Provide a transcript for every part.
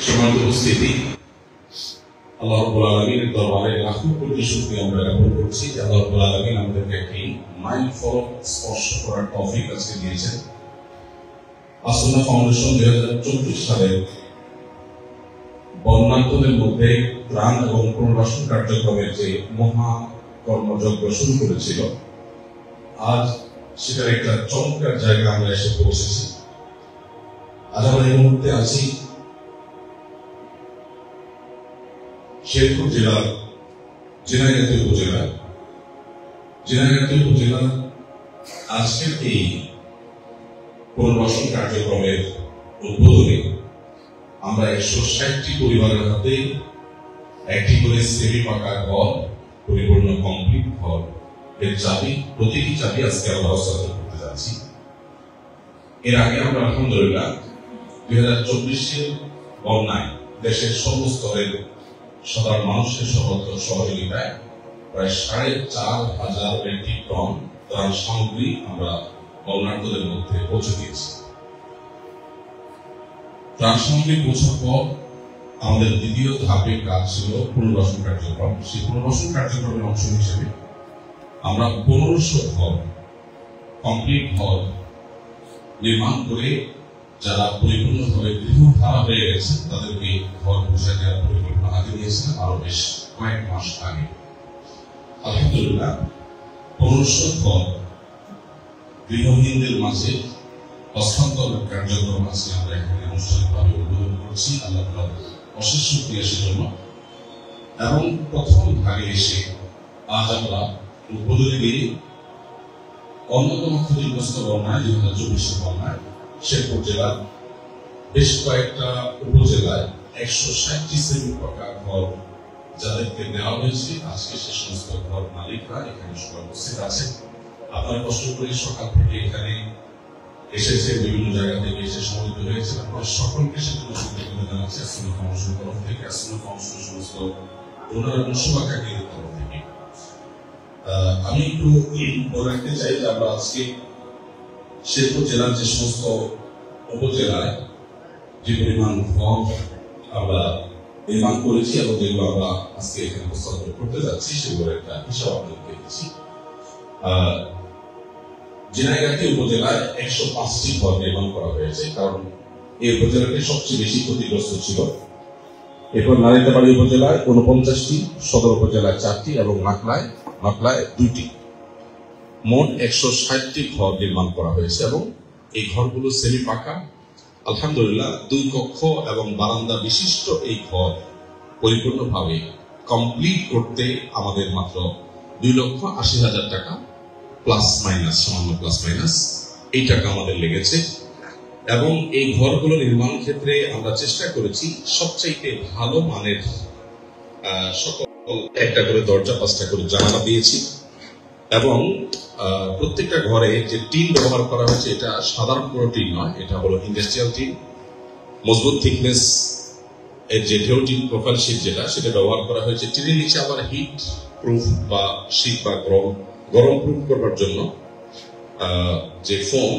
সম্মানিত উপস্থিতি, আল্লাহ রাব্বুল আলামিনের দরবারে লাখো কোটি শুকরিয়া আমরা জ্ঞাপন করছি যে আল্লাহ রাব্বুল আলামিন আমাদেরকে একটি মাইলফলক স্পর্শ করার তৌফিক আজকে দিয়েছেন। আসুন্নাহ ফাউন্ডেশন 2024 সালে বন্যার্তদের মধ্যে ত্রাণ এবং পুনর্বাসন কার্যক্রমের যে মহা কর্মযজ্ঞ শুরু করেছিল, আজ সেটার একটা চমৎকার জায়গায় আমরা এসে পৌঁছেছি। আজ আমরা এই মুহূর্তে আছি শেরপুর জেলার ঝিনাইগাতি উপজেলা। আজকের এই পুনর্বাসন কার্যক্রমের উদ্বোধনে আমরা 160টি পরিবারের হাতে একটি করে সেমি পাকা ঘর, পরিপূর্ণ কমপ্লিট ঘর এর চাবি, প্রতিটি চাবি আজকে আমরা হস্তান্তর করতে যাচ্ছি। এর আগে আমরা আলহামদুলিল্লাহ 2024 বন্যায় দেশের সর্বস্তরের সাধারণ মানুষের সহযোগিতায় প্রায় 4,500 মেট্রিক টন ত্রাণ সামগ্রী আমরা বন্যার্তদের মধ্যে পৌঁছে দিয়েছি। ত্রাণ সামগ্রী পৌঁছার পর আমাদের দ্বিতীয় ধাপের কাজ ছিল পুনর্বাসন কার্যক্রম। সেই পুনর্বাসন কার্যক্রমের অংশ হিসেবে আমরা 1500 ঘর, কমপ্লিট ঘর নির্মাণ করে যারা পরিপূর্ণভাবে গৃহহারা হয়ে গেছে তাদেরকে ঘর বুঝে দেওয়ার পরিকল্পনা আগে নিয়েছিলাম আরো বেশ কয়েক মাস আগে। আলহামদুলিল্লাহ 1500 ঘর গৃহহীনদের মাঝে হস্তান্তর কার্যক্রম আজকে আমরা এখানে আনুষ্ঠানিকভাবে উদ্বোধন করছি। আল্লাহ তাআলার অশেষ শুকরিয়া সেজন্য। এবং প্রথম ভাগে এসে আজ আমরা উদ্বোধনে দিয়ে অন্যতম ক্ষতিগ্রস্ত বন্যায় 2024 বন্যায় শেরপুর জেলার বেশ কয়েকটা উপজেলায় 160টি সেমি পাকা ঘর যাদেরকে দেওয়া হয়েছে, আজকে সে সমস্ত ঘর মালিকরা এখানে সবাই উপস্থিত আছেন। আপনারা কষ্ট করে সকাল থেকে এখানে এসেছে, বিভিন্ন জায়গা থেকে এসে সমবেত হয়েছে। আপনারা সকলকে সেজন্য কৃতজ্ঞতা জানাচ্ছি আসুন্নাহ ফাউন্ডেশনের তরফ থেকে, আসুন্নাহ ফাউন্ডেশনের সমস্ত ডোনার এবং শুভাকাঙ্ক্ষীদের তরফ থেকে। আমি একটু বলে রাখতে চাই যে আমরা আজকে শেরপুর জেলার যে সমস্ত উপজেলায় যে পরিমাণ ঘর আমরা নির্মাণ করেছি এবং যেগুলো আমরা আজকে এখানে হস্তান্তর করতে যাচ্ছি সেগুলোর একটা হিসাব আপনাদেরকে দিচ্ছি। ঝিনাইগাতি উপজেলায় 105টি ঘর নির্মাণ করা হয়েছে, কারণ এই উপজেলাটি সবচেয়ে বেশি ক্ষতিগ্রস্ত ছিল। এরপর নালিতাবাড়ী উপজেলায় 49টি, সদর উপজেলায় 4টি এবং মাকলায় 2টি। মোট 160টি ঘর নির্মাণ করা হয়েছে এবং এই ঘরগুলো সেমি পাকা। আলহামদুলিল্লাহ 2 কক্ষ এবং বারান্দা বিশিষ্ট এই ঘর পরিপূর্ণভাবে কমপ্লিট করতে আমাদের মাত্র 2,80,000 টাকা সামান্য প্লাস মাইনাস এই টাকা আমাদের লেগেছে। এবং এই ঘরগুলো নির্মাণ ক্ষেত্রে আমরা চেষ্টা করেছি সবচাইতে ভালো মানের সকল, একটা করে দরজা, 5টা করে জানালা দিয়েছি। এবং প্রত্যেকটা ঘরে যে টিন ব্যবহার করা হয়েছে এটা সাধারণ কোনো টিন নয়, এটা হলো ইন্ডাস্ট্রিয়াল টিন। মজবুত থিকনেস এর যে ঢেউ টিন প্রোফাইল শীট সেটা ব্যবহার করা হয়েছে। টিনের নিচে আবার হিট প্রুফ বা শীত বা গরম প্রুফ করবার জন্য যে ফোম,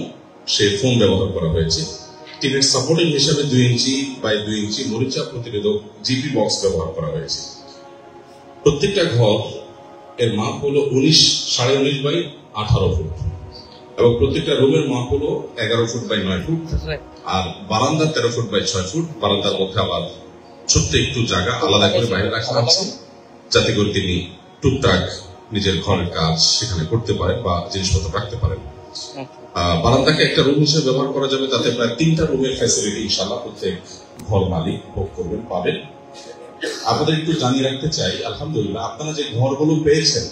সেই ফোম ব্যবহার করা হয়েছে। টিনের সাপোর্টিং হিসাবে 2 ইঞ্চি বাই 2 ইঞ্চি মরিচা প্রতিরোধক জিপি বক্স ব্যবহার করা হয়েছে। প্রত্যেকটা ঘর এর মাপ হলো 19.5 বাই 18 ফুট এবং প্রত্যেকটা রুমের মাপ হলো 11 ফুট বাই 9 ফুট আর বারান্দা 13 ফুট বাই 6 ফুট। বারান্দার মধ্যে আবার ছোট্ট একটু জায়গা আলাদা করে বাইরে রাখা আছে যাতে করে তিনি টুকটাক নিজের ঘরের কাজ সেখানে করতে পারেন বা জিনিসপত্র রাখতে পারেন। বারান্দাকে একটা রুম হিসেবে ব্যবহার করা যাবে, তাতে প্রায় 3টা রুমের ফ্যাসিলিটি ইনশাআল্লাহ প্রত্যেক ঘর মালিক ভোগ করবেন, পাবেন। আপনাদের একটু জানিয়ে রাখতে চাই, আলহামদুলিল্লাহ আপনারা যে ঘরগুলো পেয়েছেন,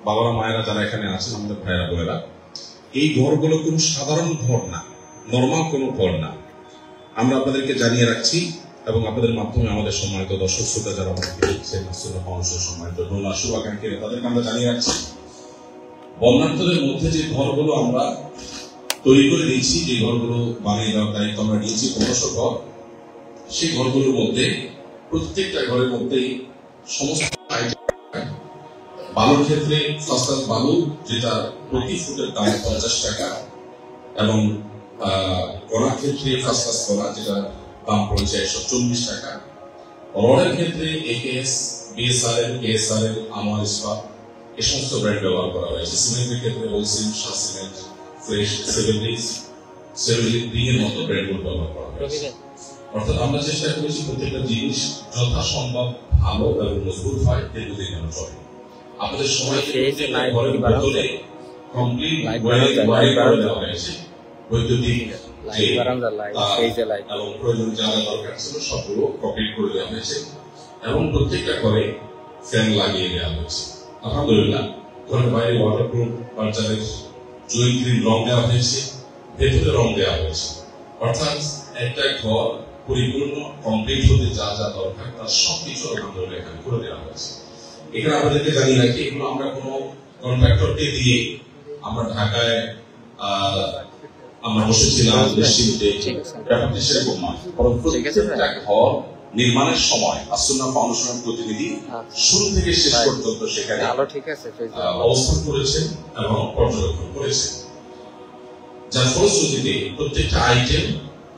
বাবারা মায়েরা যারা এখানে আছেন, আমাদের ভাইয়েরা বোনেরা, এই ঘরগুলো কোনো সাধারণ ঘর না, নর্মাল কোনো ঘর না। আমরা আপনাদেরকে জানিয়ে রাখছি এবং আপনাদের মাধ্যমে আমাদের সম্মানিত দর্শক শ্রোতা যারা আমাদেরকে দেখছেন, আসুন্নাহ ফাউন্ডেশনের সম্মানিত ডোনার শুভাকাঙ্ক্ষীরা, তাদেরকে আমরা জানিয়ে রাখছি বন্যার্তদের মধ্যে যে ঘরগুলো আমরা তৈরি করে দিয়েছি, যে ঘরগুলো বানিয়ে দেওয়ার দায়িত্ব আমরা নিয়েছি 1500 ঘর, সেই ঘরগুলোর মধ্যে প্রত্যেকটা ঘরের মধ্যেই সমস্ত বালুর ক্ষেত্রে ফার্স্ট ক্লাস বালু, যেটা প্রতি ফুটের দাম 50 টাকা, এবং কণার ক্ষেত্রে ফার্স্ট ক্লাস কণা, যেটা দাম পড়েছে 140 টাকা। রডের ক্ষেত্রে একেএস, বিএসআরএল, কেএসআরএল, আমার ইস্পাত এই সমস্ত ব্র্যান্ড ব্যবহার করা হয়েছে। সিমেন্টের ক্ষেত্রে ওলসিম, শাহ সিমেন্ট, ফ্রেশ, সেভেলিন এর মতো ব্র্যান্ডগুলো ব্যবহার করা হয়েছে। অর্থাৎ আমরা চেষ্টা করেছি প্রত্যেকটা জিনিস যথাসম্ভব ভালো এবং মজবুত হয়, দীর্ঘদিন যেন চলে। আপনাদের সবাইকে ঘরের ভিতরে কমপ্লিট ওয়ারিং করে দেওয়া হয়েছে। বৈদ্যুতিক এবং প্রয়োজন যা দরকার ছিল সবগুলো কমপ্লিট করে দেওয়া হয়েছে এবং প্রত্যেকটা ঘরে ফ্যান লাগিয়ে দেওয়া হয়েছে। আলহামদুলিল্লাহ, ঘরের বাইরে ওয়াটারপ্রুফ বার্জারের জুয়েল গ্রিন রং দেওয়া হয়েছে, ভেতরে রং দেওয়া হয়েছে। অর্থাৎ একটা ঘর পরিপূর্ণ কমপ্লিট হতে যা যা দরকার তার সবকিছু আলহামদুলিল্লাহ এখানে করে দেওয়া হয়েছে। এখানে আমাদেরকে জানিয়ে রাখি, এগুলো আমরা কোনো কন্ট্রাক্টরকে দিয়ে আমরা ঢাকায় আমরা বসেছিলাম ব্যাপারটি সেরকম নয়, বরং প্রত্যেকটা ঘর নির্মাণের সময় আসুন্নাহ ফাউন্ডেশনের প্রতিনিধি শুরু থেকে শেষ পর্যন্ত সেখানে অবস্থান করেছেন এবং পর্যবেক্ষণ করেছেন, যার ফলশ্রুতিতে প্রত্যেকটা আইটেম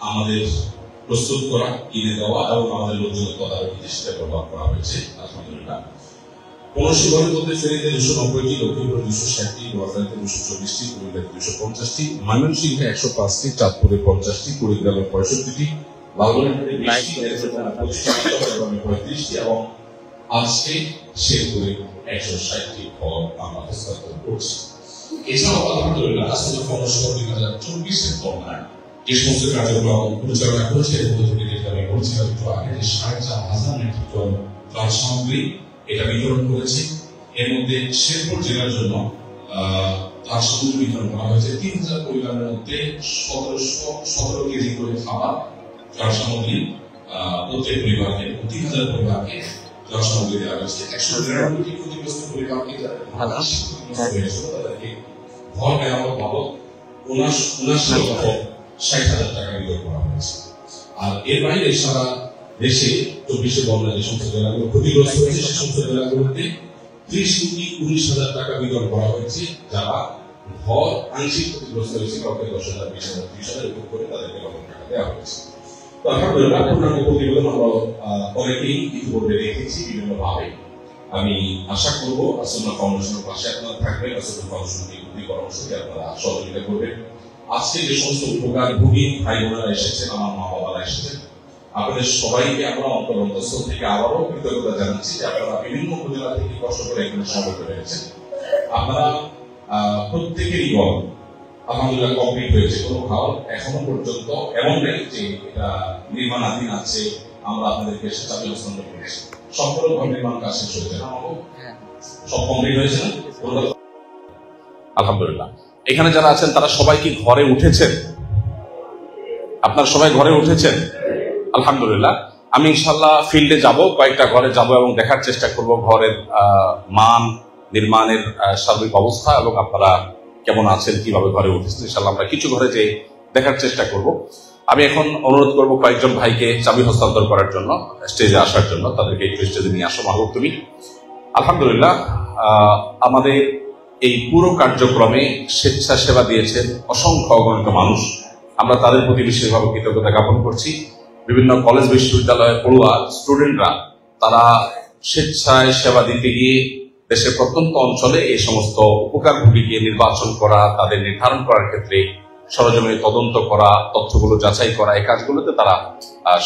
আমাদের প্রস্তুত করা, কিনে দেওয়া এবং আমাদের লোকজনের তদারকিতে সেটা ব্যবহার করা হয়েছে। আলহামদুলিল্লাহ, 15 ঘরের মধ্যে ফেনীতে 290টি, লক্ষ্মীপুরে 260টি, নোয়াখালীতে 224টি, কুমিল্লাতে 250টি, ময়মনসিংহে 105টি, চাঁদপুরে 50টি, কুড়িগ্রামে 65টি, লালমনিরহাটে 20টি এবং আজকে শেরপুরে 160টি ঘর আমরা হস্তান্তর করছি। এছাড়াও আলহামদুলিল্লাহ আসুন্নাহ ফাউন্ডেশন 2024-এর বন্যায় যে সমস্ত কার্যক্রম পরিচালনা করেছে এর মধ্যে থেকে যেটা আমি বলছিলাম একটু আগে, যে 4,500 মেট্রিক টন ত্রাণ সামগ্রী এটা বিতরণ করেছে। এর মধ্যে শেরপুর জেলার জন্য ত্রাণ সামগ্রী বিতরণ করা হয়েছে 3000 পরিবারের মধ্যে 1717 কেজি করে খাবার ত্রাণ সামগ্রী প্রত্যেক পরিবারকে, 3000 পরিবারকে ত্রাণ সামগ্রী দেওয়া হয়েছে। 192টি ক্ষতিগ্রস্ত পরিবারকে তাদেরকে ঘর মেরামত বাবদ 79,60,000 টাকা বিতরণ করা হয়েছে। আর এর বাইরে সারা দেশে 24 বন্যায় যে সমস্ত জেলাগুলো ক্ষতিগ্রস্ত হয়েছে সে সমস্ত জেলাগুলোতে 30,19,000 টাকা বিতরণ করা হয়েছে। যারা ঘর আংশিক ক্ষতিগ্রস্ত হয়েছে কাউকে 10,000, 20,000, 30,000 উপর করে তাদেরকে নগদ টাকা দেওয়া হয়েছে। তো আলহামদুলিল্লাহ পূর্ণাঙ্গ প্রতিবেদন আমরা অনেকেই ইতিপূর্বে দেখেছি বিভিন্নভাবে। আমি আশা করব আসুন্নাহ ফাউন্ডেশনের পাশে আপনারা থাকবেন, আসুন্নাহ ফাউন্ডেশনকে উদ্যোগী কর্মসূচি আপনারা সহযোগিতা করবেন। আজকে যে সমস্ত উপকারভোগী ভাই বোনেরা এসেছেন, আমার মা বাবারা এসেছেন, আপনাদের সবাইকে আমরা অন্তরস্থল থেকে আবারও কৃতজ্ঞতা জানাচ্ছি যে আপনারা বিভিন্ন উপজেলা থেকে কষ্ট করে এখানে সমবেত হয়েছেন। আপনারা প্রত্যেকেরই ঘর আলহামদুলিল্লাহ কমপ্লিট হয়েছে। কোনো ঘর এখনো পর্যন্ত এমন নেই যে এটা নির্মাণাধীন আছে আমরা আপনাদেরকে সে চাবি হস্তান্তর করেছি। সম্পূর্ণ ঘর নির্মাণ কাজ শেষ হয়েছে না, সব কমপ্লিট হয়েছে না? আলহামদুলিল্লাহ। এখানে যারা আছেন তারা সবাই কি ঘরে উঠেছেন? আপনারা সবাই ঘরে উঠেছেন? আলহামদুলিল্লাহ। আমি ইনশাল্লাহ ফিল্ডে যাব, কয়েকটা ঘরে যাব এবং দেখার চেষ্টা করব ঘরের মান, নির্মাণের সার্বিক অবস্থা এবং আপনারা কেমন আছেন, কিভাবে ঘরে উঠেছেন। ইনশাল্লাহ আমরা কিছু ঘরে যে দেখার চেষ্টা করব। আমি এখন অনুরোধ করব কয়েকজন ভাইকে চাবি হস্তান্তর করার জন্য, স্টেজে আসার জন্য। তাদেরকে একটু স্টেজে নিয়ে আসো মাহবুব তুমি। আলহামদুলিল্লাহ, আমাদের এই পুরো কার্যক্রমে স্বেচ্ছাসেবা দিয়েছেন অসংখ্য অগণিত মানুষ। আমরা তাদের প্রতি বিশেষভাবে কৃতজ্ঞতা জ্ঞাপন করছি। বিভিন্ন কলেজ বিশ্ববিদ্যালয়ের পড়ুয়া স্টুডেন্টরা তারা স্বেচ্ছায় সেবা দিতে গিয়ে দেশের প্রত্যন্ত অঞ্চলে এই সমস্ত উপকারভোগীকে নির্বাচন করা, তাদের নির্ধারণ করার ক্ষেত্রে সরজমিনে তদন্ত করা, তথ্যগুলো যাচাই করা, এই কাজগুলোতে তারা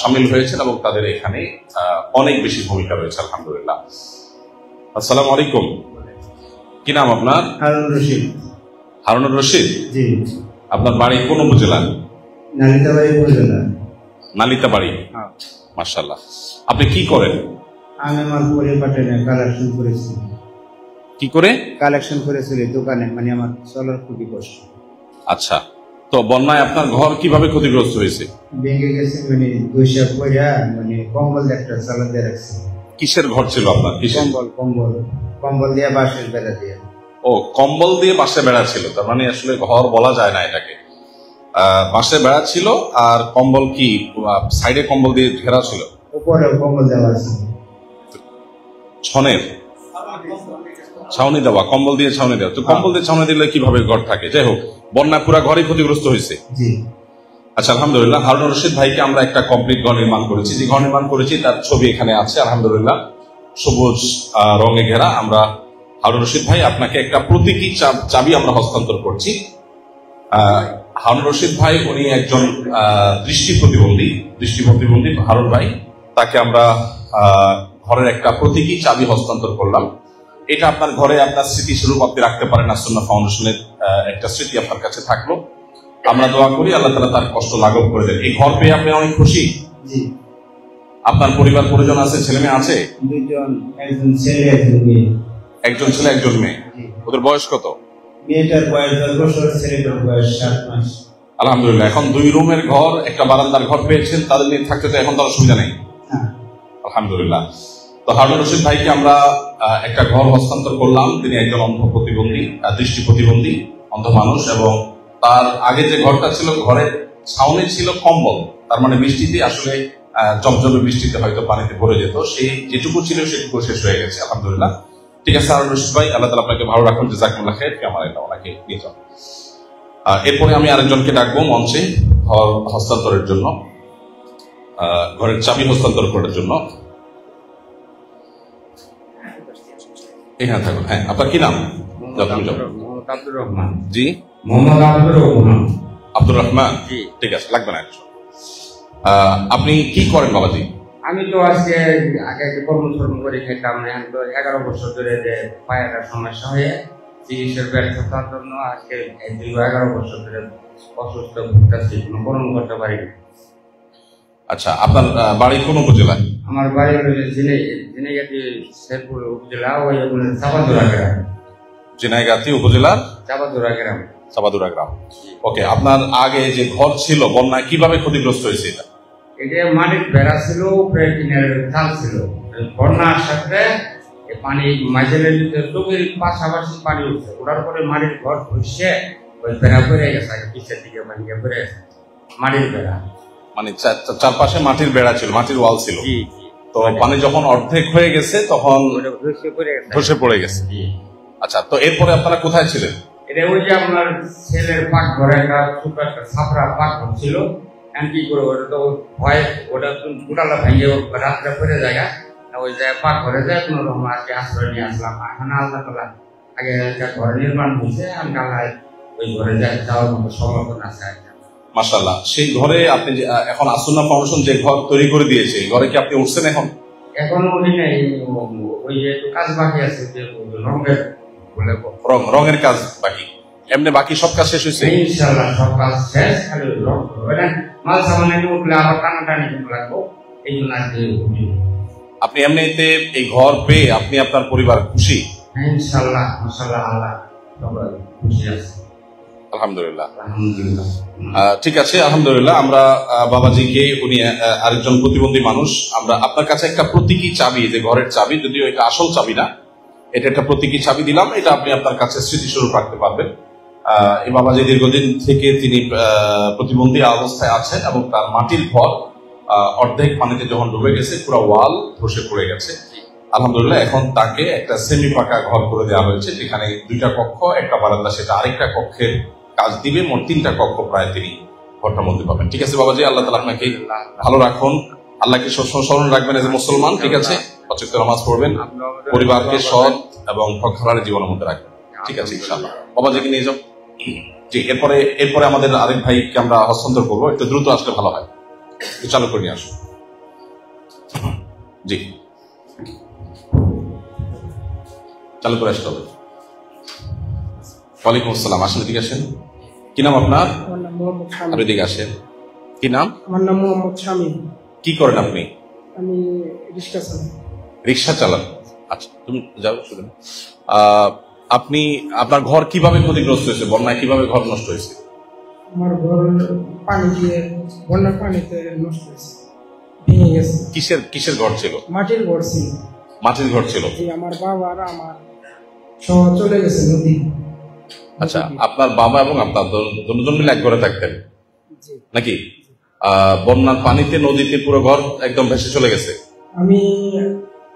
সামিল হয়েছেন এবং তাদের এখানে অনেক বেশি ভূমিকা রয়েছে। আলহামদুলিল্লাহ। আসসালামু আলাইকুম। কি নাম আপনার? হারুনুর রশিদ। হারুনুর রশিদ, জি। আপনার বাড়ি কোন উপজেলা? নালিতাবাড়ি উপজেলা। নালিতাবাড়ি, মাশাআল্লাহ। আপনি কি করেন? আমি আমার পরিবারে কালেকশন করেছি। কি করে কালেকশন করেছি দোকানে, মানে আমার চলার খুবই কষ্ট। আচ্ছা, তো বন্যায় আপনার ঘর কিভাবে ক্ষতিগ্রস্ত হয়েছে? ভেঙে গেছে, মানে বৈশাখ পড়া, মানে কম্বল একটা চালা দিয়ে রাখছি। কিসের ঘর ছিল আপনার? কম্বল। কম্বল কম্বল দিয়ে বাঁশের বেড়া দিয়ে। ও, কম্বল দিয়ে বাঁশের বেড়া ছিল, তার মানে আসলে ঘর বলা যায় না এটাকে। বাঁশের বেড়া ছিল আর কম্বল কি সাইডে কম্বল দিয়ে ঘেরা ছিল? উপরে কম্বল দেওয়া ছিল, ছনের ছাউনি দেওয়া, কম্বল দিয়ে ছাউনি দেওয়া। তো কম্বল দিয়ে ছাউনি দিলে কিভাবে ঘর থাকে? যাই হোক, বন্যা পুরা ঘরে ক্ষতিগ্রস্ত হয়েছে। জি। আচ্ছা, আলহামদুলিল্লাহ। হারুন রশিদ ভাইকে আমরা একটা কমপ্লিট ঘর নির্মাণ করেছি। যে ঘর নির্মাণ করেছি তার ছবি এখানে আছে, আলহামদুলিল্লাহ, সবুজ রঙে ঘেরা। আমরা হারুন রশিদ ভাই আপনাকে একটা প্রতীকী চাবি আমরা হস্তান্তর করছি। হারুন রশিদ ভাই উনি একজন দৃষ্টি প্রতিবন্ধী হারুন ভাই, তাকে আমরা ঘরের একটা প্রতীকী চাবি হস্তান্তর করলাম। এটা আপনার ঘরে আপনার স্মৃতিস্বরূপ আপনি রাখতে পারেন। আসুন্নাহ ফাউন্ডেশনের একটা স্মৃতি আপনার কাছে থাকলো। আমরা দোয়া করি আল্লাহ তাআলা তার কষ্ট লাঘব করে দেন। এই ঘর পেয়ে আপনি অনেক খুশি? জি। আপনার পরিবার পরিজন আছে, ছেলে মেয়ে আছে? দুইজন, একজন ছেলে একজন মেয়ে। একজন ছেলে একজন মেয়ে। ওদের বয়স কত? মেয়েটার বয়স 10 বছর, ছেলেটার বয়স 7 মাস। আলহামদুলিল্লাহ। এখন 2 রুমের ঘর, একটা বারান্দার ঘর পেয়েছেন, তাদের নিয়ে থাকতে তো এখন তার অসুবিধা নেই। আলহামদুলিল্লাহ। তো হারুন রশিদ ভাইকে আমরা একটা ঘর হস্তান্তর করলাম। তিনি একজন দৃষ্টি প্রতিবন্ধী অন্ধ মানুষ, এবং তার আগে যে ঘরটা ছিল, ঘরের ছাউনি ছিল কম্বল। তার মানে বৃষ্টিতে আসলে জমজমে বৃষ্টিতে হয়তো পানিতে ভরে যেত, সেই যেটুকু ছিল সেটুকু শেষ হয়ে গেছে, আলহামদুলিল্লাহ। ঠিক আছে হারুন রশিদ ভাই, আল্লাহ তাআলা আপনাকে ভালো রাখুন, জাযাকুমুল্লাহ খাইর। আমার এটা ওনাকে নিয়ে যান। এরপরে আমি আরেকজনকে ডাকবো মঞ্চে ঘর হস্তান্তরের জন্য, ঘরের চাবি হস্তান্তর করার জন্য। হ্যাঁ থাকুন। হ্যাঁ, আপনার কি নাম? আব্দুর রহমান। জি, মোহাম্মদ আব্দুর রহমান। আব্দুর রহমান। ঠিক আছে, লাগবে না। আপনি কি করেন বাবাজি? আমি তো আজকে আগে কর্মকর্ম করে খেতাম, এখন তো 11 বছর ধরে যে পায়ের সমস্যা হয়ে চিকিৎসার ব্যর্থতার জন্য আজকে 11 বছর ধরে অসুস্থ ভুগতেছি, কোনো কর্ম করতে পারি না। আচ্ছা, আপনার বাড়ি কোন উপজেলায়? আমার বাড়ি হলো ঝিনাইগাতি শেরপুর উপজেলা, ওই চাপাদুরা গ্রাম। ঝিনাইগাতি উপজেলা চাপাদুরা গ্রাম। ওকে, আপনার আগে যে ঘর ছিল বন্যায় কিভাবে ক্ষতিগ্রস্ত হয়েছে? এটা মাটির বেড়া ছিল, উপরে টিনের চাল ছিল। বন্যার সাথে পানি মাঝের চোখের পাশাপাশি পানি উঠছে, ওটার পরে মাটির ঘর ধসে ওই বেড়া পড়ে গেছে, পিছের দিকে পড়ে গেছে মাটির বেড়া। মানে চারপাশে মাটির বেড়া ছিল, মাটির ওয়াল ছিল। তো পানি যখন অর্ধেক হয়ে গেছে তখন ধসে পড়ে গেছে। আচ্ছা, তো এরপরে আপনারা কোথায় ছিলেন? এটা ওই যে আপনার ছেলের পাক ঘরে একটা ছোট একটা ছাপড়া পাক ঘর ছিল, কি করে ওটা তো ভয়, ওটা গোটালা ভেঙে রাত্রে পড়ে যায়, ওই জায়গায় পাক ঘরে যায় কোনো রকম আজকে আশ্রয় নিয়ে আসলাম। এখন আল্লাহ তাআলা আগে একটা ঘর নির্মাণ হয়েছে, আমি আল্লাহ ওই ঘরে যাওয়ার মতো সমর্থন আছে। মাশাআল্লাহ। সেই ঘরে আপনি এখন আসুন্নাহ ফাউন্ডেশন যে ঘর তৈরি করে দিয়েছে, এই ঘরে কি আপনি উঠছেন? এখনো উঠি নাই, ওই একটু কাজ বাকি আছে, যে রঙের কাজ বাকি। এমনি বাকি সব কাজ শেষ হয়েছে ইনশাআল্লাহ, সব কাজ শেষ, খালি রং মাল সামান একটু উঠলে আবার টানাটানি কিন্তু লাগবো, এই জন্য আর কি। আপনি এমনিতে এই ঘর পেয়ে আপনি আপনার পরিবার খুশি? ইনশাআল্লাহ, মাশাআল্লাহ, আল্লাহ সবাই খুশি আছে, আলহামদুলিল্লাহ। আলহামদুলিল্লাহ। ঠিক আছে, আলহামদুলিল্লাহ। আমরা বাবাজিকে, উনি আরেকজন প্রতিবন্ধী মানুষ, আমরা আপনার কাছে একটা প্রতীকী চাবি, যে ঘরের চাবি, যদিও এটা আসল চাবি না, এটা একটা প্রতীকী চাবি দিলাম। এটা আপনি আপনার কাছে স্মৃতিস্বরূপ রাখতে পারবেন। এই বাবাজি দীর্ঘদিন থেকে তিনি প্রতিবন্ধী অবস্থায় আছেন, এবং তার মাটির ঘর অর্ধেক পানিতে যখন ডুবে গেছে, পুরো ওয়াল ধসে পড়ে গেছে। আলহামদুলিল্লাহ, এখন তাকে একটা সেমি পাকা ঘর করে দেওয়া হয়েছে, যেখানে 2টা কক্ষ, একটা বারান্দা, সেটা আরেকটা কক্ষের কাজ দিবে। মোট 3টা কক্ষ প্রায় তিনি ঘরটার মধ্যে পাবেন। ঠিক আছে বাবাজি, আল্লাহ তাআলা আপনাকে ভালো রাখুন, আল্লাহকে সবসময় স্মরণ রাখবেন এজ এ মুসলমান। ঠিক আছে, 5 ওয়াক্ত নামাজ পড়বেন, পরিবারকে সৎ এবং ঠক হারার জীবনের মধ্যে রাখবেন। ঠিক আছে, ইনশাআল্লাহ। বাবাজিকে নিয়ে যাও। জি, এরপরে আমাদের আরেক ভাইকে আমরা হস্তান্তর করবো, একটু দ্রুত আসলে ভালো হয়। চালু করে নিয়ে আসুন। জি, চালু করে আসতে হবে। ওয়ালাইকুম আসসালাম। আসেন, এদিকে আসেন। কি নাম আপনার? আমার নাম মোহাম্মদ শামীম। আপনি এদিকে আসেন। কি নাম? আমার নাম মোহাম্মদ শামীম। কি করেন আপনি? আমি রিক্সা চালাই। রিক্সা চালান? আচ্ছা, তুমি যাও, শুনুন। আপনি, আপনার ঘর কিভাবে ক্ষতিগ্রস্ত হয়েছে? বন্যায় কিভাবে ঘর নষ্ট হয়েছে? আমার ঘর পানি দিয়ে, বন্যার পানিতে নষ্ট হয়েছে, ভেঙে গেছে। কিসের ঘর ছিল? মাটির ঘর ছিল। মাটির ঘর ছিল? জি, আমার বাবা আর আমার সহ চলে গেছে নদী। আচ্ছা, আপনার বাবা এবং আপনার দুজন মিলে এক ঘরে থাকতেন নাকি? বন্যার পানিতে, নদীতে পুরো ঘর একদম ভেসে চলে গেছে। আমি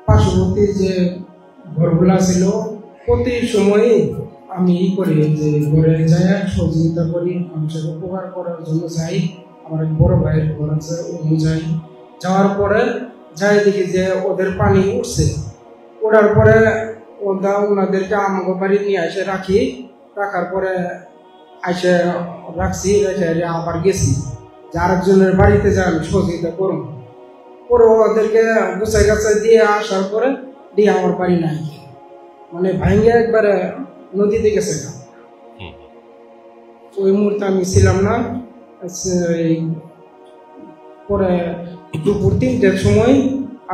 পার্শ্ববর্তী যে ঘরগুলা ছিল, প্রতি সময়ই আমি করি যে ঘরে যাই, সহযোগিতা করি, মানুষের উপকার করার জন্য যাই। আমার এক বড় ভাইয়ের ঘর আছে, ওই যাই। যাওয়ার পরে যাই দেখি যে ওদের পানি উঠছে, ওঠার পরে ওনাদেরকে আমাকে বাড়ি নিয়ে এসে রাখার পরে এসে রাখছি, রেখে আবার গেছি যে আরেকজনের বাড়িতে যাই আমি সহযোগিতা করবো। পরে ওদেরকে গুছাই গাছাই দিয়ে আসার পরে দিয়ে আমার বাড়ি নাই, মানে ভাঙ্গে একবারে নদীতে গেছে। ওই মুহূর্তে আমি ছিলাম না। পরে দুপুর 3টার সময়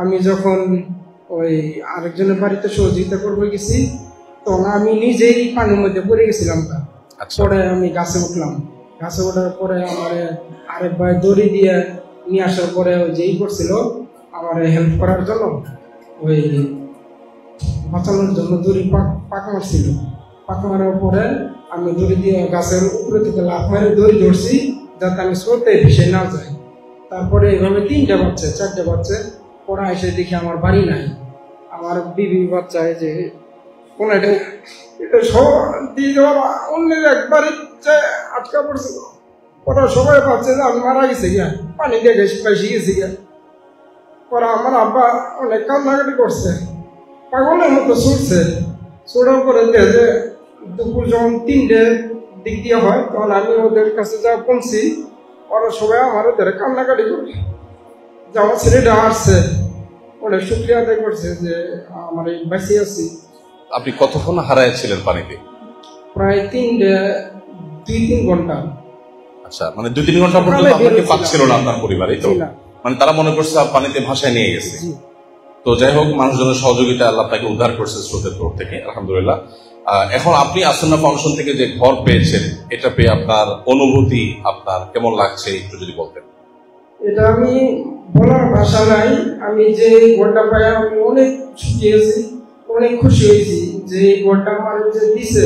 আমি যখন ওই আরেকজনের বাড়িতে সহযোগিতা করবো গেছি, তখন আমি নিজেই পানির মধ্যে পড়ে গেছিলাম। পরে আমি গাছে উঠলাম, গাছে ওঠার পরে আমার আরেক ভাই দড়ি দিয়ে নিয়ে আসার পরে যেই করছিল আমার হেল্প করার জন্য, ওই বাঁচানোর জন্য দড়ি পাক মারছিল। পাক মারার পরে আমি দড়ি দিয়ে গাছের উপরে থেকে লাফ মারে দড়ি ধরছি যাতে আমি স্রোতে ভেসে না যাই। তারপরে এইভাবে 3টে বাচ্চা 4টে বাচ্চা পরে এসে দেখি আমার বাড়ি নাই। আমার বিবি বাচ্চা যে কোন এটা সব দিয়ে যাওয়ার অন্যের একবারে আটকা পড়ছিল। ওরা সবাই ভাবছে যে আমি মারা গেছি গিয়া, পানি দিয়ে পাইসি গেছি গিয়া। পরে আমার আব্বা অনেক কান্নাকাটি করছে, পাগলের মতো ছুটছে। ছোটার পরে যে দুপুর যখন 3টের দিক দিয়ে হয়, তখন আমি ওদের কাছে যা পৌঁছি, ওরা সবাই আমার ওদের কান্নাকাটি করে যে আমার ছেলেটা আসছে, অনেক শুক্রিয়া আদায় করছে যে আমার এই বাঁচি আছি। আপনি কতক্ষণ হারাইছিলেন পানিতে? প্রায় 2-3 ঘন্টা। আচ্ছা, মানে 2-3 ঘন্টা পর্যন্ত আপনাকে পাচ্ছিল না আপনার পরিবার, এই তো? মানে তারা মনে করছে পানিতে ভাসায় নিয়ে গেছে। তো যাই হোক, মানুষজনের সহযোগিতা আল্লাহ আপনাকে উদ্ধার করছে স্রোতের তোর থেকে, আলহামদুলিল্লাহ। এখন আপনি আসন্না ফাউন্ডেশন থেকে যে ঘর পেয়েছেন, এটা পেয়ে আপনার অনুভূতি আপনার কেমন লাগছে একটু যদি বলতেন। এটা আমি বলার ভাষা নাই। আমি যে ঘরটা পাই আমি অনেক সুখী হয়েছি, অনেক খুশি হয়েছি যে এই ঘরটা আমার যে দিছে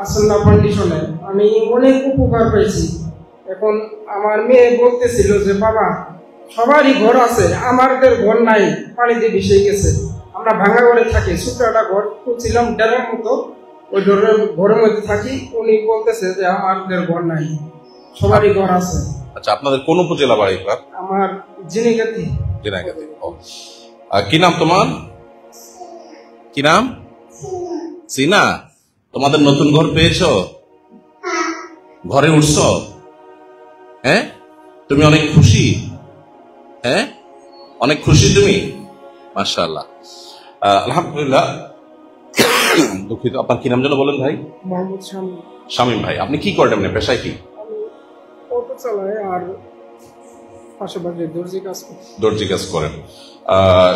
আসন্না ফাউন্ডেশনে, আমি অনেক উপকার পাইছি। এখন আমার মেয়ে বলতেছিল যে বাবা সবারই ঘর আছে, আমাদের ঘর নাই, পানিতে ভেসে গেছে, আমরা ভাঙা ঘরে থাকি। ছোট একটা ঘর ছিলাম ডেরার মতো, ওই ঘরের মধ্যে থাকি। উনি বলতেছে যে আমাদের ঘর নাই, সবারই ঘর আছে। আচ্ছা, আপনাদের কোন উপজেলা বাড়ি? আমার জিনিগাতি। জিনাগাতি। কি নাম তোমার? কি নাম? সিনা। তোমাদের নতুন ঘর পেয়েছো? ঘরে উঠছো? হ্যাঁ, তুমি অনেক খুশি? হ্যাঁ, অনেক খুশি তুমি? মাশাআল্লাহ, আলহামদুলিল্লাহ। দুঃখিত, আপনার কি নাম যেন বলেন ভাই? মোহাম্মদ শামীম। শামীম ভাই, আপনি কি করেন? আপনি পেশায় কি? অটো চালাই আর পাশাপাশি দর্জি কাজ করেন।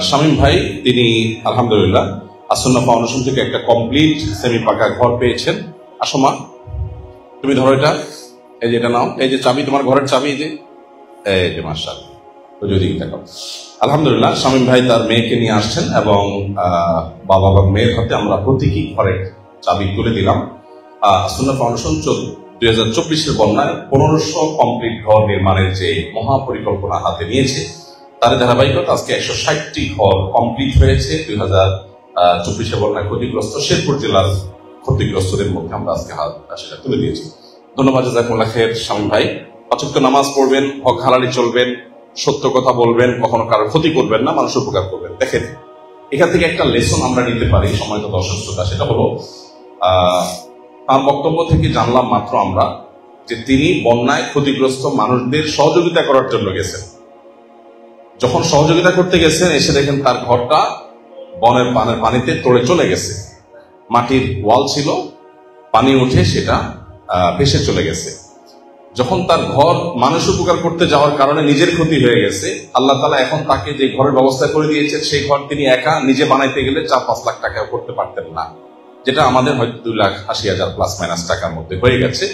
শামীম ভাই তিনি আলহামদুলিল্লাহ আসন্না ফাউন্ডেশন থেকে একটা কমপ্লিট সেমি পাকা ঘর পেয়েছেন। আসো মা, তুমি ধরো এটা, এই যে এটা নাও, এই যে চাবি, তোমার ঘরের চাবি, এই যে মাশাআল্লাহ, ওই যে দিকে দেখো। আলহামদুলিল্লাহ শামীম ভাই তার মেয়েকে নিয়ে আসছেন এবং বাবা এবং মেয়ের হাতে আমরা প্রতীকী ঘরের চাবি তুলে দিলাম। আসন্না ফাউন্ডেশন 2024-এর বন্যায় 1500 কমপ্লিট ঘর নির্মাণের যে মহাপরিকল্পনা হাতে নিয়েছে, তার ধারাবাহিকতা আজকে 160টি ঘর কমপ্লিট হয়েছে। 2024-এর বন্যায় ক্ষতিগ্রস্ত শেরপুর জেলার ক্ষতিগ্রস্তদের মধ্যে আমরা আজকে সেটা তুলে দিয়েছি। ধন্যবাদ, জাযাকুমুল্লাহ খাইর শামীম ভাই। 5 ওয়াক্ত নামাজ পড়বেন, হক হালালি চলবেন, সত্য কথা বলবেন, কখনো কারোর ক্ষতি করবেন না, মানুষের উপকার করবেন। দেখেন, এখান থেকে একটা লেসন আমরা নিতে পারি সময় তত অসুস্থতা, সেটা হলো তার বক্তব্য থেকে জানলাম মাত্র আমরা যে তিনি বন্যায় ক্ষতিগ্রস্ত মানুষদের সহযোগিতা করার জন্য গেছেন। যখন সহযোগিতা করতে গেছেন, এসে দেখেন তার ঘরটা বনের পানিতে তড়ে চলে গেছে। মাটির ওয়াল ছিল, পানি উঠে সেটা ভেসে চলে গেছে। যখন তার ঘর মানুষ উপকার করতে যাওয়ার কারণে নিজের ক্ষতি হয়ে গেছে, আল্লাহ তাআলা এখন তাকে যে ঘরের ব্যবস্থা করে দিয়েছেন, সেই ঘর তিনি একা নিজে বানাইতে গেলে 4-5 লাখ টাকা করতে পারতেন না, যেটা আমাদের হয়তো 2,80,000 প্লাস মাইনাস টাকার মধ্যে হয়ে গেছে।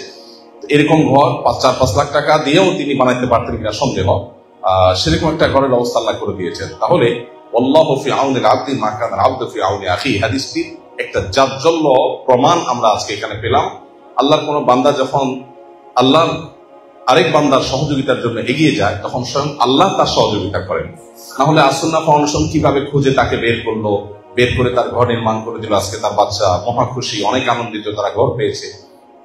এরকম ঘর 4-5 লাখ টাকা দিয়েও তিনি বানাইতে পারতেন কিনা সন্দেহ। সেরকম একটা ঘরের ব্যবস্থা আল্লাহ করে দিয়েছেন। তাহলে আল্লাহু ফি আউনিল আবদি মা কানা আল-আবদু ফি আউনি আখি, হাদিসটির একটা জাজ্জল্য প্রমাণ আমরা আজকে এখানে পেলাম। আল্লাহর কোন বান্দা যখন আল্লাহর আরেক বান্দার সহযোগিতার জন্য এগিয়ে যায়, তখন স্বয়ং আল্লাহ তার সহযোগিতা করেন। না হলে আসন্না ফাউন্ডেশন কিভাবে খুঁজে তাকে বের করলো, বের করে তার ঘর নির্মাণ করে দিল। আজকে তার বাচ্চা মহা খুশি, অনেক আনন্দিত, তারা ঘর পেয়েছে।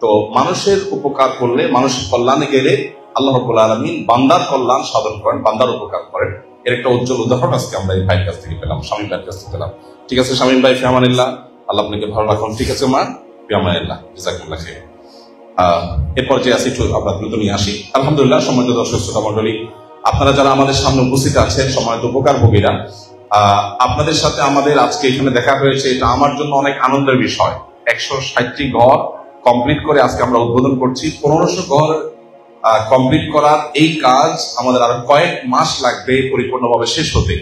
তো মানুষের উপকার করলে, মানুষের কল্যাণে গেলে আল্লাহ রাব্বুল আলামিন বান্দার কল্যাণ সাধন করেন, বান্দার উপকার করেন। এর একটা উজ্জ্বল উদাহরণ আজকে আমরা এই ভাইয়ের কাছ থেকে পেলাম, শামীম ভাইয়ের কাছ থেকে পেলাম। ঠিক আছে শামীম ভাই, ফি আমানিল্লাহ, আল্লাহ আপনাকে ভালো রাখুন। ঠিক আছে মা, ফি আমানিল্লাহ, জাযাকুমুল্লাহ খাইর। এরপর যে আসি একটু আমরা দ্রুত নিয়ে আসি। আলহামদুলিল্লাহ, সম্মানিত দর্শক শ্রোতা মণ্ডলী, আপনারা যারা আমাদের সামনে উপস্থিত আছেন, সম্মানিত উপকারভোগীরা, আপনাদের সাথে আমাদের আজকে এখানে দেখা হয়েছে, এটা আমার জন্য অনেক আনন্দের বিষয়। 160টি ঘর কমপ্লিট করে আজকে আমরা উদ্বোধন করছি। 1500 ঘর কমপ্লিট করার এই কাজ আমাদের আরো কয়েক মাস লাগবে পরিপূর্ণভাবে শেষ হতে,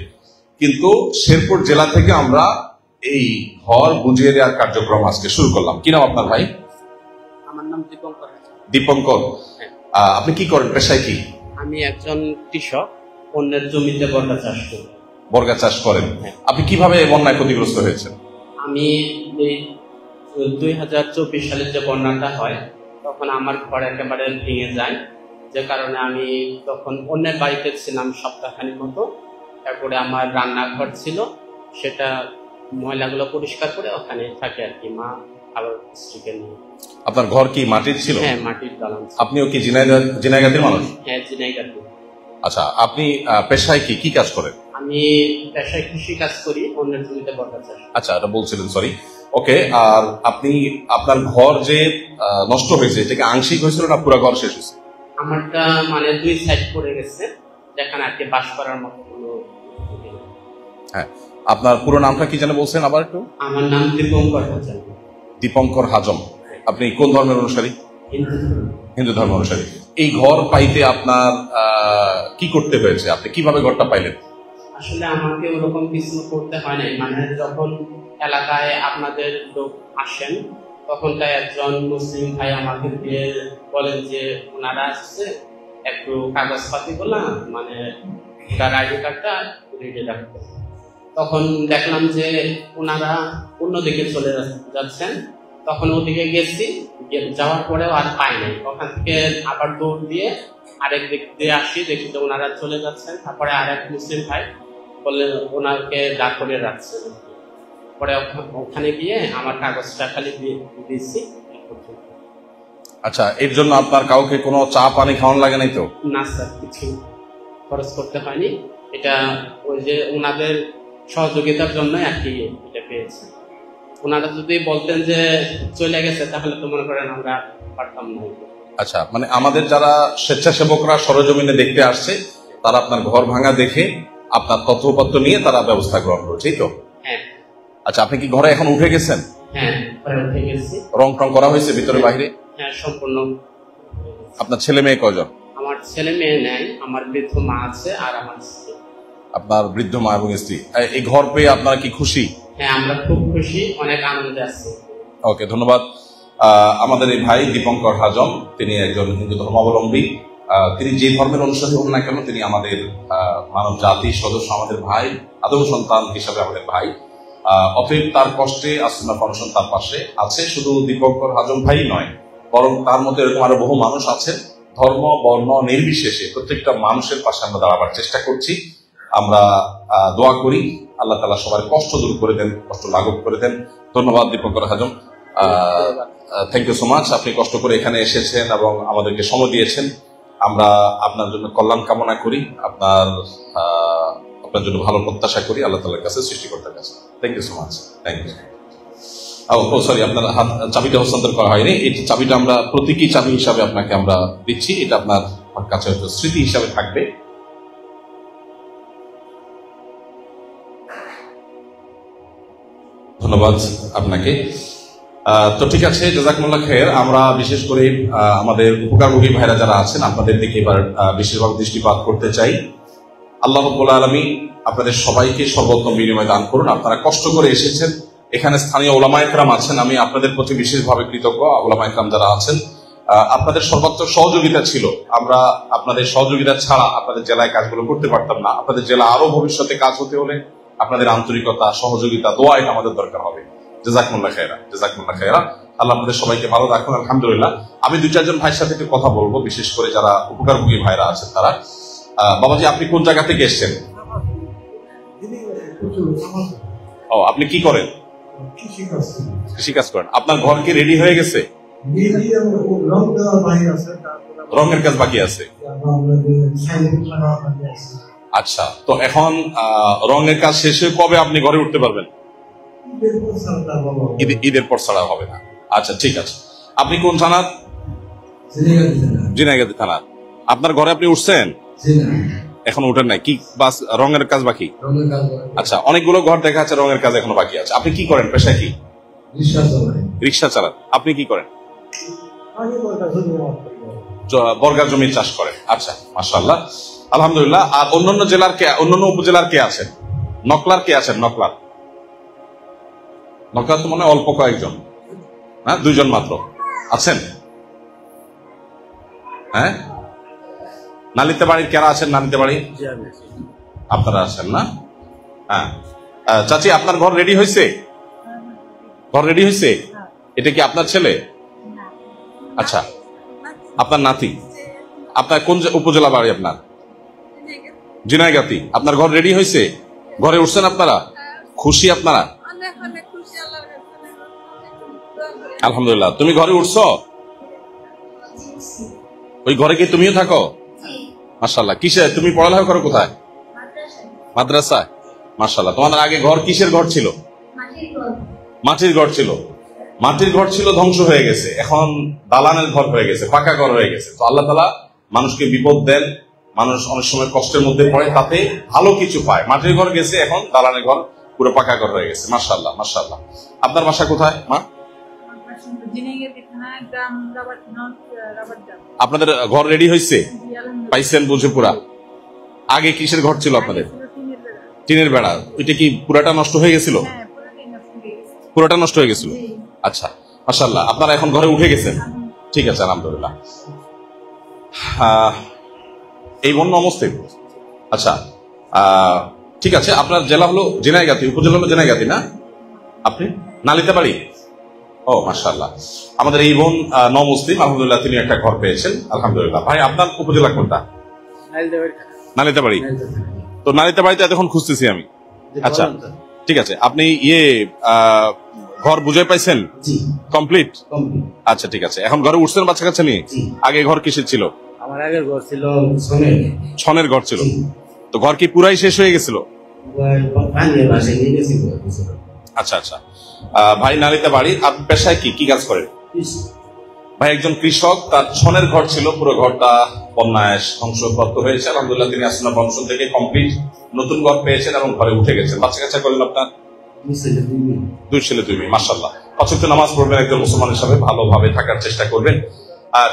কিন্তু শেরপুর জেলা থেকে আমরা এই ঘর বুঝিয়ে দেওয়ার কার্যক্রম আজকে শুরু করলাম। কি নাম আপনার ভাই? আমার নাম দীপঙ্কর। দীপঙ্কর, আপনি কি করেন, পেশায় কি? আমি একজন কৃষক, অন্যের জমিতে বর্গা চাষ করি। বর্গা চাষ করেন? আপনি কিভাবে বন্যায় ক্ষতিগ্রস্ত হয়েছেন? আমি এই 2024 সালে যে বন্যাটা হয়, তখন আমার ঘর একেবারে ভেঙে যায়, যে কারণে আমি তখন অন্যের বাড়িতে ছিলাম সপ্তাহখানির মতো। তারপরে আমার রান্নাঘর ছিল, সেটা ময়লাগুলো পরিষ্কার করে ওখানে থাকে আর কি, মা ভালো স্ত্রীকে নিয়ে। আপনার ঘর কি মাটির ছিল? হ্যাঁ, মাটির দালান। আপনিও কি ঝিনাইগাতির মানুষ? হ্যাঁ, ঝিনাইগাতি। আচ্ছা, আপনি পেশায় কি কাজ করেন? আমি পেশায় কৃষি কাজ করি, অন্যের জমিতে বর্গা চাষ। আচ্ছা, এটা বলছিলেন, সরি। ওকে, আর আপনি আপনার ঘর যে নষ্ট হয়েছে, এটাকে আংশিক হয়েছিল না পুরো ঘর শেষ হয়েছে? আমারটা মানে 2 সাইড পড়ে গেছে, যেখানে আর কি বাস করার মতো কোনো। হ্যাঁ, আপনার পুরো নামটা কি যেন বলছেন আবার একটু? আমার নাম দীপঙ্কর হাজম। দীপঙ্কর হাজম। আপনি কোন ধর্মের অনুসারী? হিন্দু। হিন্দু ধর্ম অনুসারী। এই ঘর পাইতে আপনার কি করতে হয়েছে? আপনি কিভাবে ঘরটা পাইলেন? আসলে আমাকে ওরকম কিছু করতে হয় নাই, মানে যখন এলাকায় আপনাদের লোক আসেন, তখন তাই একজন মুসলিম ভাই আমাকে দিয়ে বলেন যে ওনারা আসছে, একটু কাগজপাতি গুলা মানে তার আইডি কার্ডটা রেডি রাখতে। তখন দেখলাম যে ওনারা অন্যদিকে চলে যাচ্ছেন, তখন ওদিকে গেছি, যাওয়ার পরেও আর পাই নাই। ওখান থেকে আবার দৌড় দিয়ে আরেক দিক দিয়ে আসি, দেখি যে ওনারা চলে যাচ্ছেন। তারপরে আরেক মুসলিম ভাই বলে ওনাকে দাঁড় করে রাখছে। পরে ওখানে গিয়ে আমার কাগজটা খালি দিয়েছি। আচ্ছা, এর জন্য আপনার কাউকে কোনো চা পানি খাওয়ানো লাগে নাই তো? না স্যার, কিছু খরচ করতে হয়নি। এটা ওই যে ওনাদের সহযোগিতার জন্য আর কি এটা পেয়েছে। ওনারা যদি বলতেন যে চলে গেছে, তাহলে তো মনে করেন আমরা পারতাম না। আচ্ছা, মানে আমাদের যারা স্বেচ্ছাসেবকরা সরজমিনে দেখতে আসছে, তারা আপনার ঘর ভাঙা দেখে আপনার তথ্যপত্র নিয়ে তারা ব্যবস্থা গ্রহণ করছে, এই তো? হ্যাঁ। আচ্ছা, আপনি কি ঘরে এখন উঠে গেছেন? হ্যাঁ, ঘরে উঠে গেছি। রং টং করা হয়েছে ভিতরে বাইরে? হ্যাঁ, সম্পূর্ণ। আপনার ছেলে মেয়ে কয়জন? আমার ছেলে মেয়ে নেই, আমার বৃদ্ধ মা আছে আর আমার স্ত্রী। আপনার বৃদ্ধ মা এবং স্ত্রী। এই ঘর পেয়ে আপনারা কি খুশি? হ্যাঁ, আমরা খুব খুশি, অনেক আনন্দে আছি। ওকে, ধন্যবাদ। আমাদের এই ভাই দীপঙ্কর হাজম, তিনি একজন হিন্দু ধর্মাবলম্বী। তিনি যে ধর্মের অনুসারী হন না কেন, তিনি আমাদের মানব জাতির সদস্য, আমাদের ভাই, আদম সন্তান হিসাবে আমাদের ভাই। অতএব তার কষ্টে আসুন্নাহ ফাউন্ডেশন তার পাশে আছে। শুধু দীপঙ্কর হাজম ভাই নয়, বরং তার মধ্যে এরকম আরো বহু মানুষ আছেন। ধর্ম বর্ণ নির্বিশেষে প্রত্যেকটা মানুষের পাশে আমরা দাঁড়াবার চেষ্টা করছি। আমরা দোয়া করি আল্লাহ তাআলা সবার কষ্ট দূর করে দেন, কষ্ট লাঘব করে দেন। ধন্যবাদ Dipankar Hajam, thank you so much. আপনি কষ্ট করে এখানে এসেছেন এবং আমাদেরকে সময় দিয়েছেন। আমরা আপনার জন্য কল্যাণ কামনা করি, আপনার জন্য ভালো প্রত্যাশা করি আল্লাহ তাআলার কাছে, সৃষ্টিকর্তার কাছে। Thank you so much. Thank you. Sorry, আপনার চাবিটা হস্তান্তর করা হয়নি। এই চাবিটা আমরা প্রতীকী চাবি হিসাবে আপনাকে আমরা দিচ্ছি। এটা আপনার কাছে হয়তো স্মৃতি হিসাবে থাকবে। ধন্যবাদ আপনাকে। তো ঠিক আছে, জাযাকুমুল্লাহ খাইর। আমরা বিশেষ করে আমাদের উপকারভোগী ভাইরা যারা আছেন, আপনাদের দিকে এবার বিশেষভাবে দৃষ্টিপাত করতে চাই। আল্লাহ রাব্বুল আলামিন আপনাদের সবাইকে সর্বোত্তম বিনিময় দান করুন। আপনারা কষ্ট করে এসেছেন, এখানে স্থানীয় উলামা ইকরাম আছেন, আমি আপনাদের প্রতি বিশেষভাবে কৃতজ্ঞ। উলামা ইকরাম যারা আছেন, আপনাদের সর্বাত্মক সহযোগিতা ছিল। আমরা আপনাদের সহযোগিতা ছাড়া আপনাদের জেলায় কাজগুলো করতে পারতাম না। আপনাদের জেলা আরো ভবিষ্যতে কাজ হতে হলে আপনাদের আন্তরিকতা, সহযোগিতা, দোয়া এটা আমাদের দরকার হবে। জাযাকুমুল্লাহ খাইরা, জাযাকুমুল্লাহ খাইরা। আল্লাহ আপনাদের সবাইকে ভালো রাখুন। আলহামদুলিল্লাহ, আমি 2-4 জন ভাইয়ের সাথে একটু কথা বলবো, বিশেষ করে যারা উপকারভোগী ভাইরা আছেন তারা। বাবাজি, আপনি কোন জায়গা থেকে এসেছেন? ও, আপনি কি করেন? কৃষি কাজ করেন। আপনার ঘর কি রেডি হয়ে গেছে? রঙের কাজ বাকি আছে। আচ্ছা, তো এখন রঙের কাজ শেষে কবে আপনি ঘরে উঠতে পারবেন? ঈদের পর ছাড়া হবে না। আচ্ছা ঠিক আছে। আপনি কোন থানার? ঝিনাইগাতি থানার। আপনার ঘরে আপনি উঠছেন? এখন উঠেন নাই? কি বাস রঙের কাজ বাকি? আচ্ছা, অনেকগুলো ঘর দেখা যাচ্ছে রঙের কাজ এখনো বাকি আছে। আপনি কি করেন, পেশা কি? রিক্সা চালান। আপনি কি করেন? বর্গা জমি চাষ করেন। আচ্ছা, মাশাআল্লাহ, আলহামদুলিল্লাহ। আর অন্যান্য জেলার কে, অন্যান্য উপজেলার কে আছেন? নকলার কে আছেন? নকলার তো মনে হয় অল্প কয়েকজন, হ্যাঁ, 2 জন মাত্র আছেন। হ্যাঁ, নালিতে বাড়ির কারা আছেন? নালিতে বাড়ি আপনারা আছেন না? হ্যাঁ। চাচি, আপনার ঘর রেডি হয়েছে? ঘর রেডি হয়েছে? এটা কি আপনার ছেলে? আচ্ছা, আপনার নাতি। আপনার কোন উপজেলা বাড়ি? আপনার ঝিনাইগাতি। আপনার ঘর রেডি হয়েছে? ঘরে উঠছেন আপনারা? খুশি আপনারা? আলহামদুলিল্লাহ। তুমি ঘরে উঠছো? ওই ঘরে কি তুমিও থাকো? মাশাআল্লাহ। কিসে তুমি পড়ালেখা করো? কোথায়? মাদ্রাসায়। মাশাআল্লাহ। তোমাদের আগে ঘর কিসের ঘর ছিল? মাটির ঘর ছিল। মাটির ঘর ছিল, ধ্বংস হয়ে গেছে, এখন দালানের ঘর হয়ে গেছে, পাকা ঘর হয়ে গেছে। তো আল্লাহ তাআলা মানুষকে বিপদ দেন, মানুষ অনেক সময় কষ্টের মধ্যে পড়ে, তাতে ভালো কিছু পায়। মাটির ঘর গেছে, এখন দালানের ঘর পুরো পাকা ঘর হয়ে গেছে। মাশাআল্লাহ, মাশাআল্লাহ। আপনার বাসা কোথায় মা? আপনাদের ঘর রেডি হয়েছে? পাইছেন বুঝে পুরা? আগে কিসের ঘর ছিল আপনাদের? টিনের বেড়া। ওইটা কি পুরাটা নষ্ট হয়ে গেছিল? পুরোটা নষ্ট হয়ে গেছিল। আচ্ছা, মাশাআল্লাহ। আপনারা এখন ঘরে উঠে গেছেন? ঠিক আছে, আলহামদুলিল্লাহ। এই বন্য অবস্থায়। আচ্ছা, ঠিক আছে। আপনার জেলা হলো ঝিনাইগাতি, উপজেলা হলো ঝিনাইগাতি না? আপনি নালিতে বাড়ি? ও মাশাআল্লাহ। আমাদের এই বোন নমুসলিম, আলহামদুলিল্লাহ, তিনি একটা ঘর পেয়েছেন, আলহামদুলিল্লাহ। ভাই, আপনার উপজেলা কোনটা? নালিতে বাড়ি। তো নালিতে বাড়িতে এতক্ষণ খুঁজতেছি আমি। আচ্ছা, ঠিক আছে। আপনি ঘর বুঝে পাইছেন? কমপ্লিট। আচ্ছা, ঠিক আছে। এখন ঘরে উঠছেন বাচ্চা কাচ্চা নিয়ে? আগে ঘর কিসের ছিল? আমার আগের ঘর ছিল ছনের ঘর ছিল। তো ঘর কি পুরাই শেষ হয়ে গেছিল? আচ্ছা আচ্ছা। ভাই নালিতে বাড়ি। আপনি পেশায় কি কাজ করেন? ভাই একজন কৃষক, তার ছনের ঘর ছিল, পুরো ঘরটা বন্যায় ধ্বংসপ্রাপ্ত হয়েছে। আলহামদুলিল্লাহ, তিনি আসলে বংশ থেকে কমপ্লিট নতুন ঘর পেয়েছেন এবং ঘরে উঠে গেছেন। বাচ্চা কাচ্চা করেন আপনার? 2 ছেলে 2 মেয়ে। মাশাআল্লাহ। 5 ওয়াক্ত নামাজ পড়বেন, একজন মুসলমান হিসাবে ভালোভাবে থাকার চেষ্টা করবেন।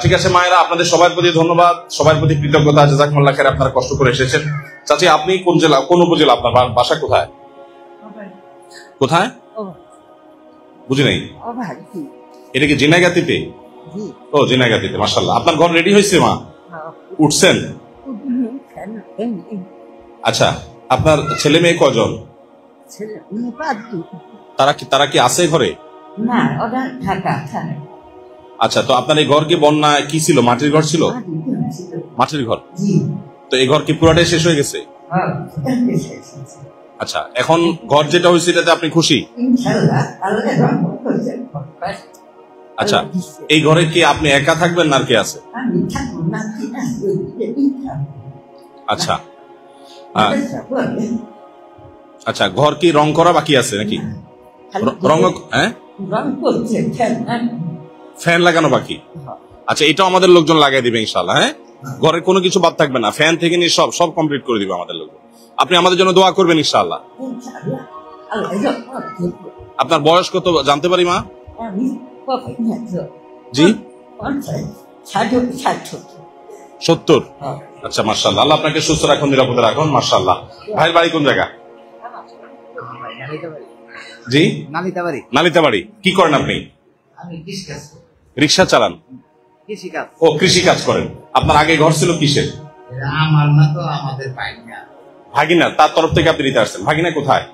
ঠিক আছে মায়েরা, আপনাদের সবার প্রতি ধন্যবাদ, সবার প্রতি কৃতজ্ঞতা। জাযাকুমুল্লাহ খাইর, আপনারা কষ্ট করে এসেছেন। চাচি, আপনি কোন জেলা, কোন উপজেলা? আপনার বাসা কোথায়? কোথায় বুঝি নাই? এটা কি ঝিনাইগাতিতে? ও, ঝিনাইগাতিতে। মাশাআল্লাহ। আপনার ঘর রেডি হয়েছে মা? উঠছেন? আচ্ছা, আপনার ছেলে মেয়ে কজন? তারা কি আছে ঘরে? না, ওরা ঢাকা। আচ্ছা, তো আপনার এই ঘর কি বন্যায় কি ছিল? মাটির ঘর ছিল? মাটির ঘর। তো এই ঘর কি পুরাটাই শেষ হয়ে গেছে? আচ্ছা, এখন ঘর যেটা হয়েছে এটাতে আপনি খুশি? আচ্ছা, এই ঘরে কি আপনি একা থাকবেন না আর কে আছে? আচ্ছা, আচ্ছা। ঘর কি রং করা বাকি আছে নাকি? রং, হ্যাঁ, ফ্যান লাগানো বাকি। আচ্ছা, এটাও আমাদের লোকজন লাগাই দিবে ইনশাআল্লাহ। হ্যাঁ, ঘরের কোনো কিছু বাদ থাকবে না, ফ্যান থেকে নিয়ে সব কমপ্লিট করে দিবে আমাদের লোকজন। আপনি আমাদের জন্য দোয়া করবেন ইনশাআল্লাহ। আপনার বয়স কত জানতে পারি মা? জি, 70। আচ্ছা, মাশাআল্লাহ। আল্লাহ আপনাকে সুস্থ রাখুন, নিরাপদে রাখুন। মাশাআল্লাহ। ভাইয়ের বাড়ি কোন জায়গা? জি, নালিতা বাড়ি। কি করেন আপনি? রিক্সা চালান? ও, কৃষি কাজ করেন। আপনার আগে ঘর ছিল কিসের? আমার না, তো আমাদের ভাগিনা, তার তরফ থেকে আপনি নিতে আসছেন। ভাগিনা কোথায়?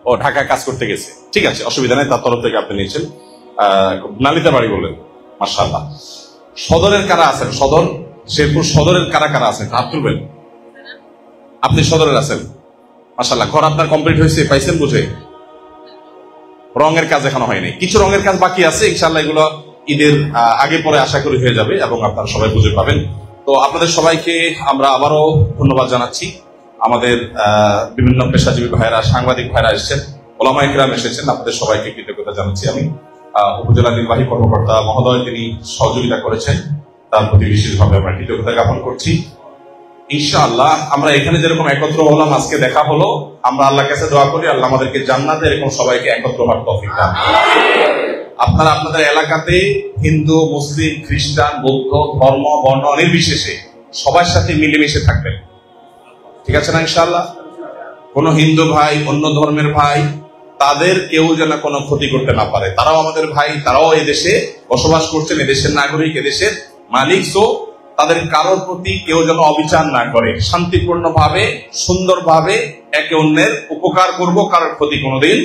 ও, ঢাকা কাজ করতে গেছে। ঠিক আছে, অসুবিধা নেই, তার তরফ থেকে আপনি নিয়েছেন। নালিতা বাড়ি বললেন। মাশাআল্লাহ। সদরের কারা আছেন? সদর, শেরপুর সদরের কারা কারা আছেন? হাত তুলবেন। আপনি সদরের আছেন? মাশাআল্লাহ। ঘর আপনার কমপ্লিট হয়েছে? পাইছেন বুঝে? রঙের কাজ এখনো হয়নি, কিছু রঙের কাজ বাকি আছে, ইনশাআল্লাহ এগুলো ঈদের আগে পরে আশা করি হয়ে যাবে এবং আপনারা সবাই বুঝে পাবেন। তো আপনাদের সবাইকে আমরা আবারও ধন্যবাদ জানাচ্ছি। আমাদের বিভিন্ন পেশাজীবী ভাইরা, সাংবাদিক ভাইরা এসেছেন, ওলামা ইকরাম এসেছেন, আপনাদের সবাইকে কৃতজ্ঞতা জানাচ্ছি। আমি উপজেলা নির্বাহী কর্মকর্তা মহোদয় তিনি সহযোগিতা করেছেন, তার প্রতি বিশেষভাবে আমরা কৃতজ্ঞতা জ্ঞাপন করছি। ইনশাআল্লাহ আমরা এখানে যেরকম একত্র হলাম, আজকে দেখা হলো, আমরা আল্লাহর কাছে দোয়া করি আল্লাহ আমাদেরকে জান্নাতে এরকম সবাইকে একত্র হওয়ার তৌফিক দান করুন। আপনারা আপনাদের এলাকাতে হিন্দু, মুসলিম, খ্রিস্টান, বৌদ্ধ ধর্ম বর্ণ নির্বিশেষে সবার সাথে মিলেমিশে থাকবেন, ঠিক আছে না ইনশাআল্লাহ? কোন হিন্দু ভাই, অন্য ধর্মের ভাই, তাদের কেউ যেন কোনো ক্ষতি করতে না পারে। তারাও আমাদের ভাই, তারাও এদেশে বসবাস করছেন, এদেশের নাগরিক, এদেশের মালিক। তো তাদের কারোর প্রতি কেউ যেন অবিচার না করে, শান্তিপূর্ণ ভাবে সুন্দর ভাবে একে অন্যের উপকার করব, কারোর ক্ষতি কোনোদিন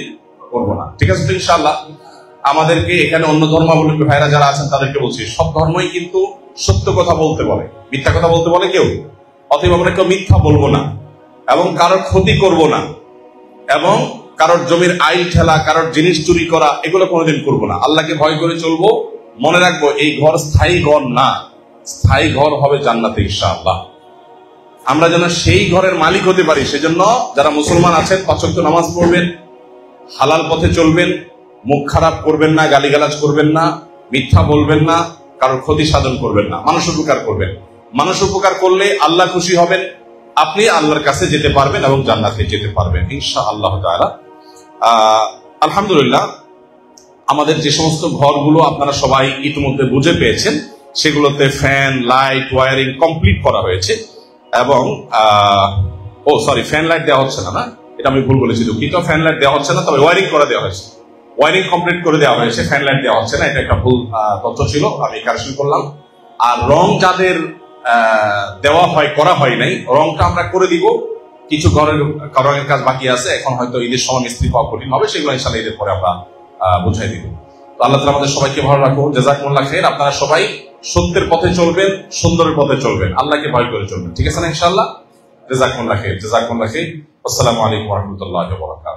করবো না, ঠিক আছে তো ইনশাআল্লাহ? আমাদেরকে এখানে অন্য ধর্মাবলম্বী ভাইরা যারা আছেন তাদেরকে বলছি, সব ধর্মই কিন্তু সত্য কথা বলতে বলে, মিথ্যা কথা বলতে বলে কেউ। অতএব আমরা কেউ মিথ্যা বলবো না এবং কারোর ক্ষতি করব না এবং কারোর জমির আইল ঠেলা, কারোর জিনিস চুরি করা, এগুলো কোনোদিন করবো না। আল্লাহকে ভয় করে চলবো। মনে রাখবো এই ঘর স্থায়ী ঘর না, স্থায়ী ঘর হবে জান্নাতে ইনশাআল্লাহ। আমরা যেন সেই ঘরের মালিক হতে পারি, সেজন্য যারা মুসলমান আছেন 5 ওয়াক্ত নামাজ পড়বেন, হালাল পথে চলবেন, মুখ খারাপ করবেন না, গালিগালাজ করবেন না, মিথ্যা বলবেন না, কারোর ক্ষতি সাধন করবেন না, মানুষ উপকার করবেন। মানুষ উপকার করলে আল্লাহ খুশি হবেন, আপনি আল্লাহর কাছে যেতে পারবেন এবং জান্নাতে যেতে পারবেন ইনশাআল্লাহ তাআলা। আলহামদুলিল্লাহ, আমাদের যে সমস্ত ঘরগুলো আপনারা সবাই ইতিমধ্যে বুঝে পেয়েছেন, সেগুলোতে ফ্যান, লাইট, ওয়ারিং কমপ্লিট করা হয়েছে এবং ফ্যান লাইট দেওয়া হচ্ছে না, এটা আমি ভুল বলেছি, দুঃখিত। ফ্যান লাইট দেওয়া হচ্ছে না, তবে ওয়ারিং করে দেওয়া হয়েছে, ওয়ারিং কমপ্লিট করে দেওয়া হয়েছে, ফ্যান লাইট দেওয়া হচ্ছে না, এটা একটা ভুল তথ্য ছিল, আমি কারেকশন করলাম। আর রং যাদের দেওয়া হয়, করা হয় নাই, রংটা আমরা করে দিব। কিছু ঘরের রঙের কাজ বাকি আছে, এখন হয়তো ঈদের সময় মিস্ত্রি পাওয়া কঠিন হবে, সেগুলো ইনশাআল্লাহ ঈদের পরে আমরা বুঝাই দিব। তো আল্লাহ তাআলা আমাদের সবাইকে ভালো রাখুন। জাযাকুমুল্লাহ খাইর। আপনারা সবাই সত্যের পথে চলবেন, সুন্দরের পথে চলবেন, আল্লাহকে ভয় করে চলবেন, ঠিক আছে না ইনশাআল্লাহ? জাযাকুমুল্লাহ খাইর। জাযাকুমুল্লাহ খাইর। আসসালামু আলাইকুম ওয়া রাহমাতুল্লাহি ওয়া বারাকাতুহু।